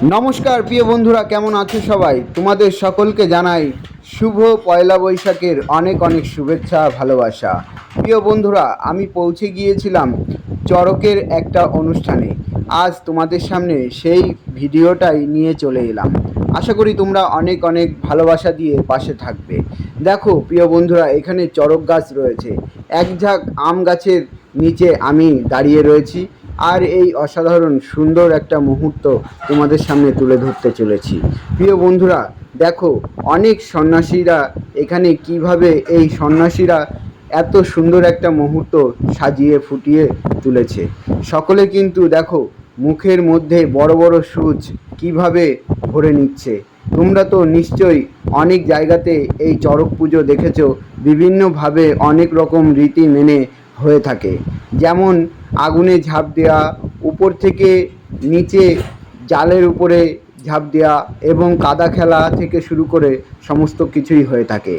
নমস্কার প্রিয় বন্ধুরা, কেমন আছো সবাই? তোমাদের সকলকে জানাই শুভ পয়লা বৈশাখের অনেক অনেক শুভেচ্ছা, ভালোবাসা। প্রিয় বন্ধুরা, আমি পৌঁছে গিয়েছিলাম চড়কের একটা অনুষ্ঠানে। আজ তোমাদের সামনে সেই ভিডিওটাই নিয়ে চলে এলাম। আশা করি তোমরা অনেক অনেক ভালোবাসা দিয়ে পাশে থাকবে। দেখো প্রিয় বন্ধুরা, এখানে চড়ক গাছ রয়েছে। এক ঝাঁক আম গাছের নিচে আমি দাঁড়িয়ে রয়েছি, আর এই অসাধারণ সুন্দর একটা মুহূর্ত তোমাদের সামনে তুলে ধরতে চলেছি। প্রিয় বন্ধুরা, দেখো অনেক সন্ন্যাসীরা এখানে কিভাবে এই সন্ন্যাসীরা এত সুন্দর একটা মুহূর্ত সাজিয়ে ফুটিয়ে তুলেছে। সকলে কিন্তু দেখো মুখের মধ্যে বড় বড় সূচ কিভাবে ভরে নিচ্ছে। তোমরা তো নিশ্চয়ই অনেক জায়গাতে এই চড়ক পুজো দেখেছো, বিভিন্নভাবে অনেক রকম রীতি মেনে হয়ে থাকে। যেমন আগুনে ঝাঁপ দেওয়া, উপর থেকে নিচে জালের উপরে ঝাঁপ দেওয়া এবং কাদা খেলা থেকে শুরু করে সমস্ত কিছুই হয়ে থাকে।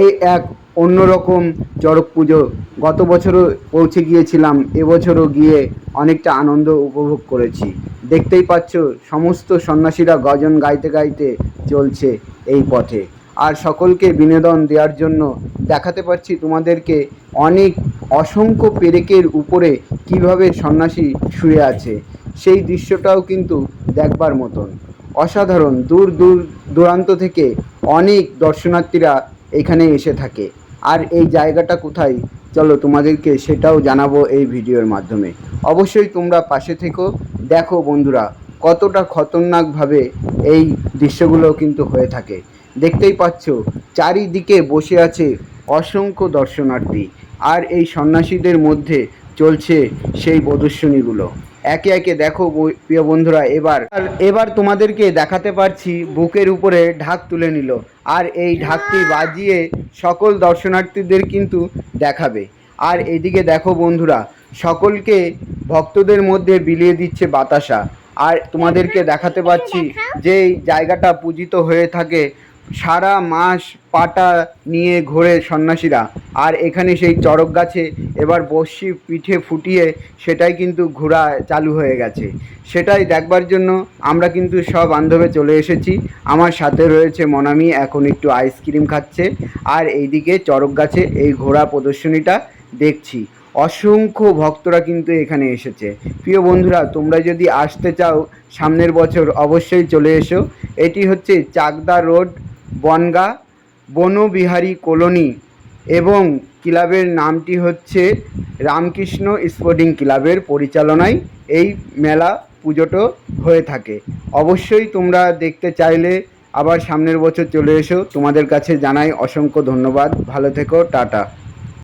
এই এক অন্যরকম চড়ক পুজো। গত বছরও পৌঁছে গিয়েছিলাম, এবছরও গিয়ে অনেকটা আনন্দ উপভোগ করেছি। দেখতেই পাচ্ছ সমস্ত সন্ন্যাসীরা গজন গাইতে গাইতে চলছে এই পথে। আর সকলকে বিনোদন দেওয়ার জন্য দেখাতে পারছি তোমাদেরকে অনেক অসংখ্য পেরেকের উপরে কিভাবে সন্ন্যাসী শুয়ে আছে। সেই দৃশ্যটাও কিন্তু দেখবার মতন অসাধারণ। দূর দূর দূরান্ত থেকে অনেক দর্শনার্থীরা এখানে এসে থাকে। আর এই জায়গাটা কোথায়, চলো তোমাদেরকে সেটাও জানাবো এই ভিডিওর মাধ্যমে। অবশ্যই তোমরা পাশে থেকো। দেখো বন্ধুরা, কতটা খতরনাকভাবে এই দৃশ্যগুলো কিন্তু হয়ে থাকে। দেখতেই পাচ্ছ চারিদিকে বসে আছে অসংখ্য দর্শনার্থী, আর এই সন্ন্যাসীদের মধ্যে চলছে সেই প্রদর্শনীগুলো। একে একে দেখো প্রিয় বন্ধুরা। এবার তোমাদেরকে দেখাতে পারছি বুকের উপরে ঢাক তুলে নিল, আর এই ঢাকটি বাজিয়ে সকল দর্শনার্থীদের কিন্তু দেখাবে। আর এদিকে দেখো বন্ধুরা, সকলকে ভক্তদের মধ্যে বিলিয়ে দিচ্ছে বাতাসা। আর তোমাদেরকে দেখাতে পাচ্ছি যে এই জায়গাটা পূজিত হয়ে থাকে সারা মাস পাটা নিয়ে ঘোরে সন্ন্যাসীরা। আর এখানে সেই চড়ক গাছে এবার বর্ষি পিঠে ফুটিয়ে সেটাই কিন্তু ঘোরা চালু হয়ে গেছে। সেটাই দেখবার জন্য আমরা কিন্তু সব বান্ধবে চলে এসেছি। আমার সাথে রয়েছে মনামি, এখন একটু আইসক্রিম খাচ্ছে। আর এইদিকে চড়ক গাছে এই ঘোড়া প্রদর্শনীটা দেখছি। অসংখ্য ভক্তরা কিন্তু এখানে এসেছে। প্রিয় বন্ধুরা, তোমরা যদি আসতে চাও সামনের বছর অবশ্যই চলে এসো। এটি হচ্ছে চাকদা রোড, বনগা বনবিহারী কলোনি, এবং ক্লাবের নামটি হচ্ছে রামকৃষ্ণ স্পোর্টিং ক্লাবের পরিচালনায় এই মেলা পুজোটো হয়ে থাকে। অবশ্যই তোমরা দেখতে চাইলে আবার সামনের বছর চলে এসো। তোমাদের কাছে জানাই অসংখ্য ধন্যবাদ। ভালো থেকো, টাটা।